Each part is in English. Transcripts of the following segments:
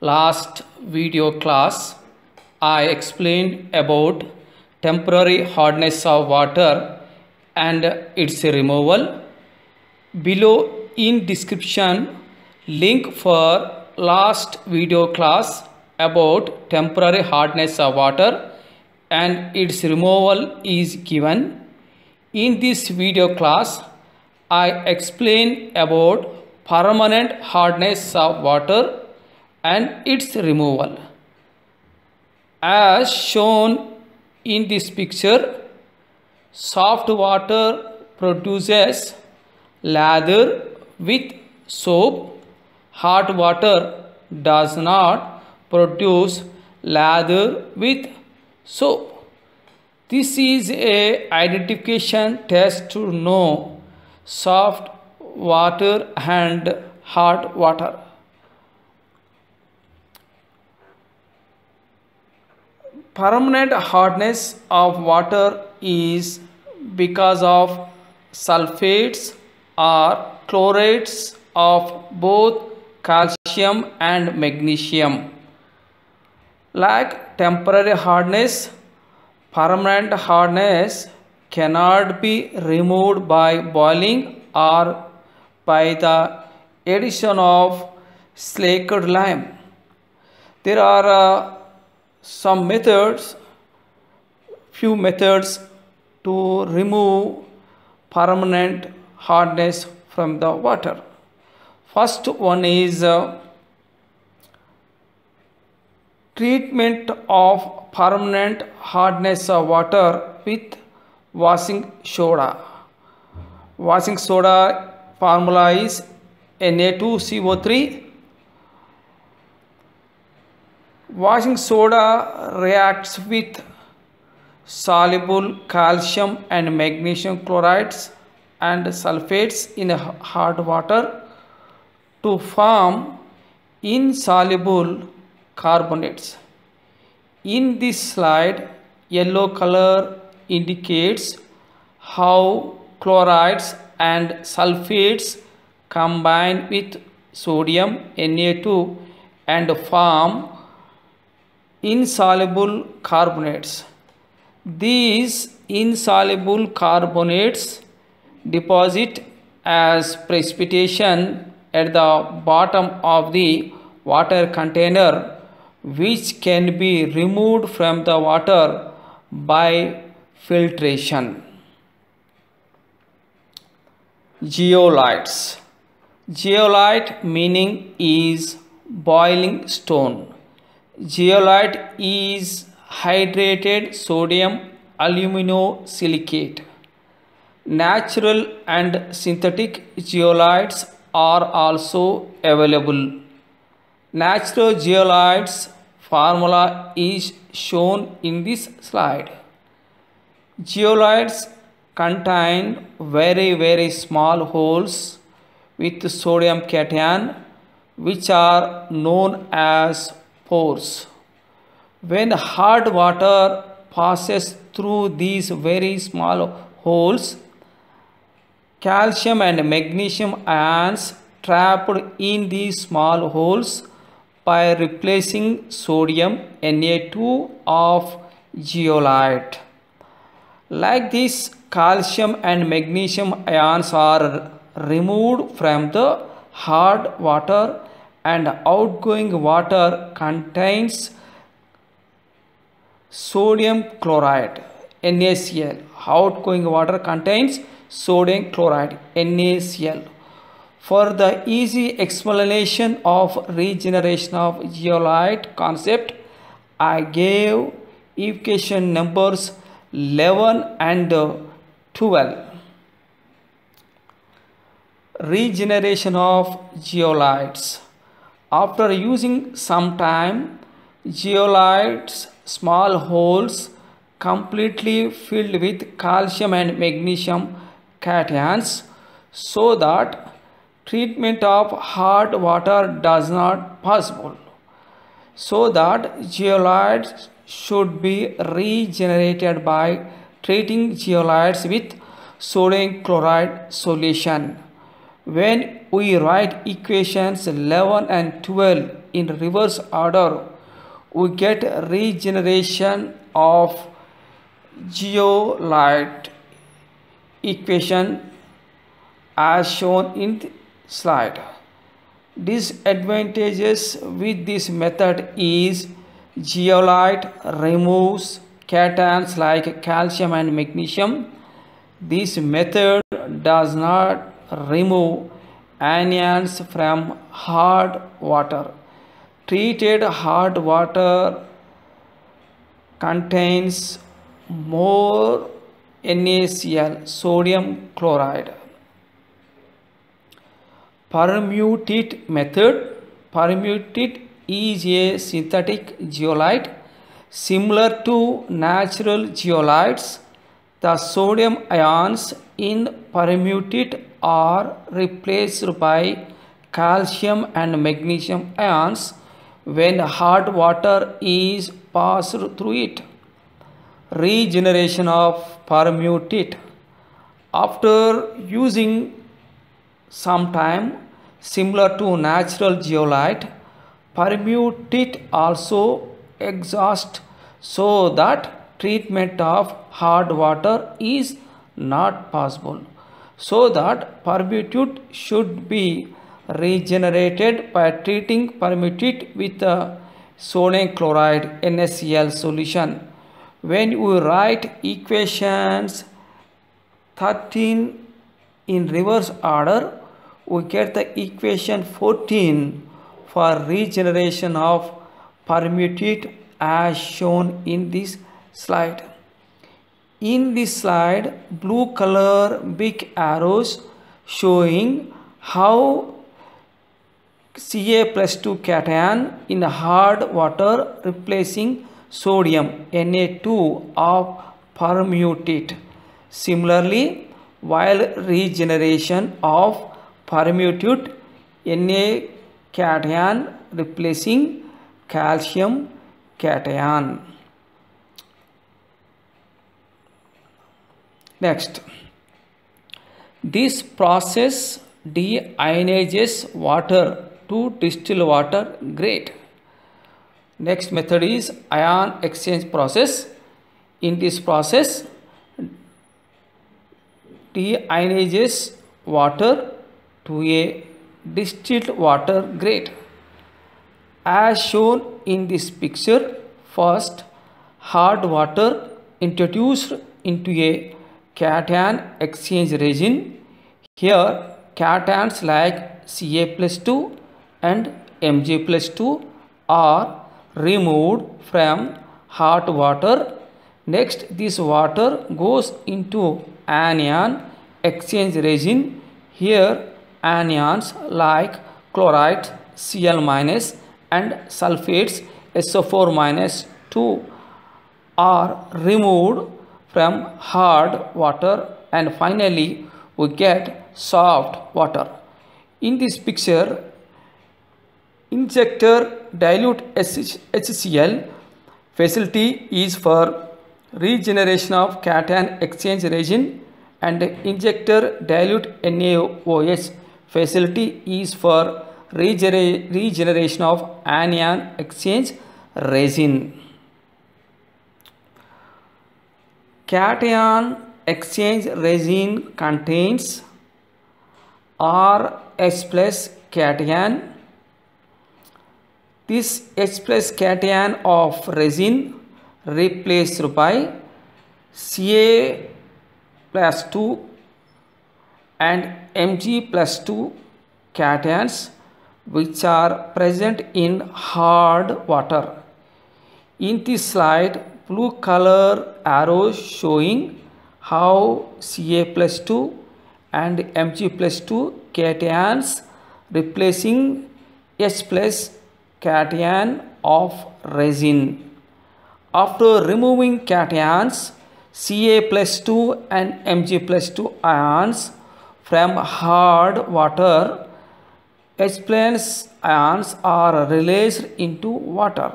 Last video class, I explained about temporary hardness of water and its removal. Below in description, link for last video class about temporary hardness of water and its removal is given. In this video class, I explain about permanent hardness of water and its removal. As shown in this picture, soft water produces lather with soap. Hot water does not produce lather with soap. This is a identification test to know soft water and hot water. Permanent hardness of water is because of sulfates or chlorates of both calcium and magnesium. Like temporary hardness, permanent hardness cannot be removed by boiling or by the addition of slaked lime. There are few methods to remove permanent hardness from the water. First one is treatment of permanent hardness of water with washing soda. Washing soda formula is Na2CO3. Washing soda reacts with soluble calcium and magnesium chlorides and sulfates in hard water to form insoluble carbonates. In this slide, yellow color indicates how chlorides and sulfates combine with sodium Na2 and form insoluble carbonates. These insoluble carbonates deposit as precipitation at the bottom of the water container, which can be removed from the water by filtration. Zeolites. Zeolite meaning is boiling stone. Zeolite is hydrated sodium aluminosilicate. Natural and synthetic zeolites are also available. Natural zeolites formula is shown in this slide. Zeolites contain very small holes with sodium cation, which are known as pores. When hard water passes through these very small holes, calcium and magnesium ions trapped in these small holes by replacing sodium Na2 of zeolite. Like this, calcium and magnesium ions are removed from the hard water and outgoing water contains sodium chloride NaCl. Outgoing water contains sodium chloride NaCl. For the easy explanation of regeneration of zeolite concept, I gave equation numbers 11 and 12. Regeneration of zeolites. After using some time, zeolites small holes completely filled with calcium and magnesium cations, so that treatment of hard water does not possible. So that zeolites should be regenerated by treating zeolites with sodium chloride solution. When we write equations 11 and 12 in reverse order, we get regeneration of zeolite equation as shown in the slide. Disadvantages with this method is zeolite removes cations like calcium and magnesium. This method does not remove anions from hard water. Treated hard water contains more NaCl, sodium chloride. Permutate method. Permutate is a synthetic zeolite similar to natural zeolites. The sodium ions in permutate are replaced by calcium and magnesium ions when hard water is passed through it. Regeneration of permutate. After using some time, similar to natural zeolite, permutate also exhausts, so that treatment of hard water is not possible. So that permutate should be regenerated by treating permutate with a sodium chloride NaCl solution. When we write equations 13 in reverse order, we get the equation 14 for regeneration of permutate as shown in this slide. In this slide, blue color big arrows showing how Ca+2 cation in hard water replacing sodium Na2 of permutate. Similarly, while regeneration of permutate, Na cation replacing calcium cation. Next, this process deionizes water to distill water grade. Next method is ion exchange process. In this process, deionizes water to a distilled water grade. As shown in this picture, first hard water introduced into a cation exchange resin. Here cations like Ca+2 and Mg+2 are removed from hot water. Next, this water goes into anion exchange resin. Here anions like chloride Cl- and sulfates SO4-2 are removed from hard water, and finally we get soft water. In this picture, injector dilute HCl facility is for regeneration of cation exchange resin, and injector dilute NaOH facility is for regeneration of anion exchange resin. Cation exchange resin contains RH+ cation. This H+ cation of resin replaced by Ca+2 and Mg+2 cations which are present in hard water. In this slide, blue color arrows showing how Ca+2 and Mg+2 cations replacing H+ cation of resin. After removing cations Ca+2 and Mg+2 ions from hard water, H+ ions are released into water.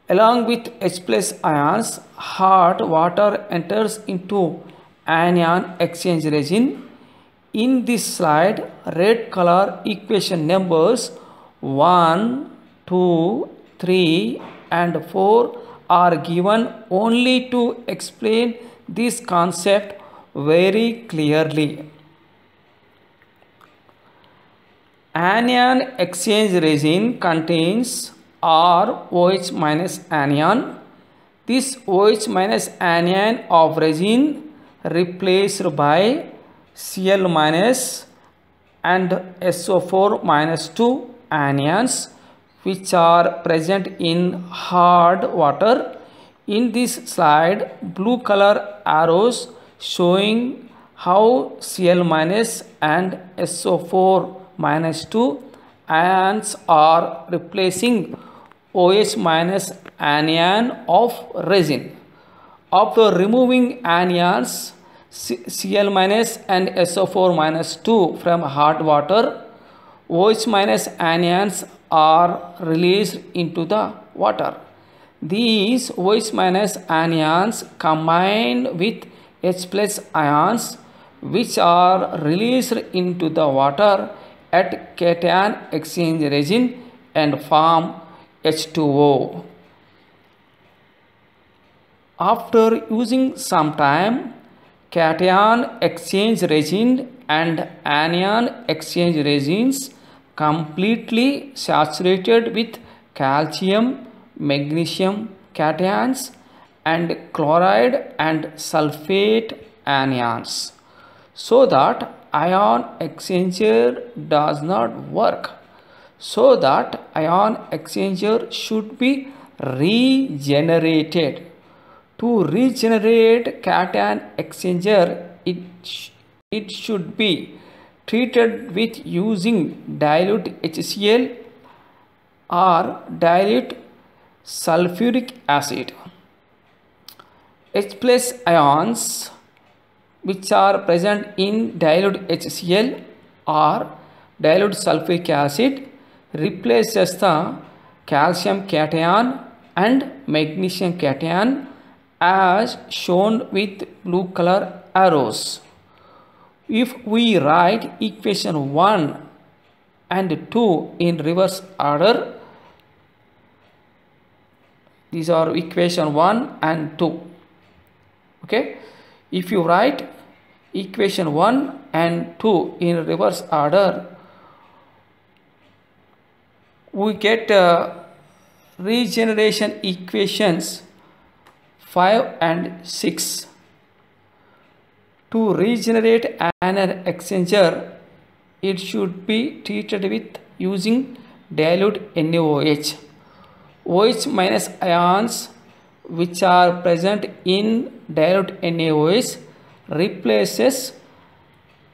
Along with H+ ions, hot water enters into anion exchange resin. In this slide, red color equation numbers 1, 2, 3 and 4 are given only to explain this concept very clearly. Anion exchange resin contains ROH minus anion. This OH minus anion of resin replaced by Cl minus and SO4 minus 2 anions which are present in hard water. In this slide, blue color arrows showing how Cl minus and SO4 minus 2 ions are replacing OH minus anion of resin. After removing anions Cl minus and SO4 minus 2 from hot water, OH minus anions are released into the water. These OH minus anions combine with H plus ions which are released into the water at cation exchange resin and form H2O. After using some time, cation exchange resin and anion exchange resins completely saturated with calcium, magnesium cations and chloride and sulfate anions, so that ion exchanger does not work. So that ion exchanger should be regenerated. To regenerate cation exchanger, it should be treated with using dilute HCl or dilute sulfuric acid. H plus ions which are present in dilute HCl or dilute sulfuric acid replaces the calcium cation and magnesium cation as shown with blue color arrows. If we write equation 1 and 2 in reverse order, these are equation 1 and 2. Okay, if you write equation 1 and 2 in reverse order, we get regeneration equations 5 and 6. To regenerate anion exchanger, it should be treated with using dilute NaOH. OH minus ions which are present in dilute NaOH replaces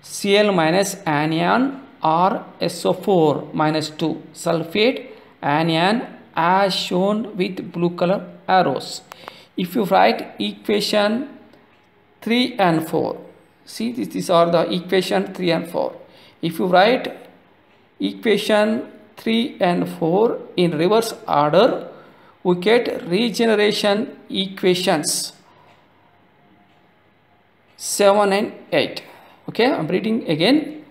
Cl minus anion or SO4 minus 2 sulfate anion as shown with blue color arrows. If you write equation 3 and 4, see these are the equation 3 and 4. If you write equation 3 and 4 in reverse order, we get regeneration equations 7 and 8. Okay, I am reading again.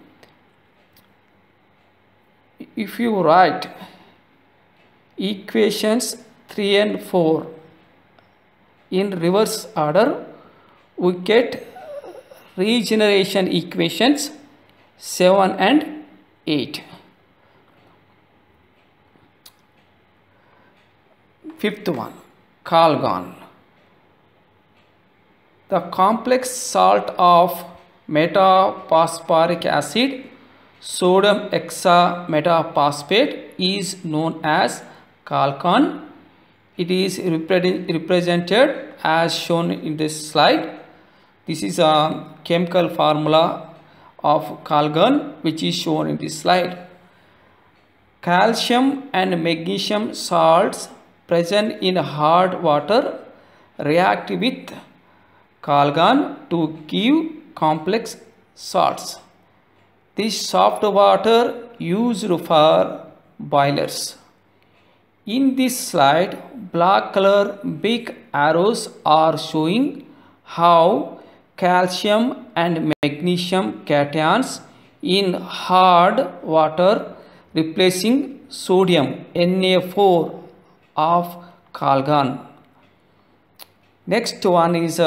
If you write equations 3 and 4 in reverse order, we get regeneration equations 7 and 8. Fifth one, Calgon. The complex salt of metaphosphoric acid, sodium hexametaphosphate, is known as Calgon. It is represented as shown in this slide. This is a chemical formula of Calgon which is shown in this slide. Calcium and magnesium salts present in hard water react with Calgon to give complex salts. This soft water used for boilers. In this slide, black color big arrows are showing how calcium and magnesium cations in hard water replacing sodium Na4 of colon. Next one is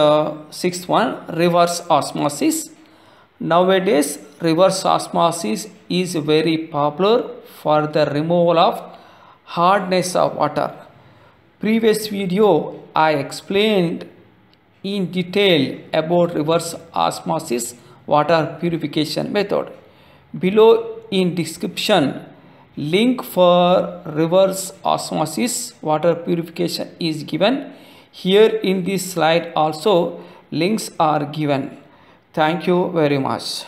sixth one, reverse osmosis. Nowadays reverse osmosis is very popular for the removal of hardness of water. Previous video I explained in detail about reverse osmosis water purification method. Below in description link for reverse osmosis water purification is given. Here in this slide also links are given. Thank you very much.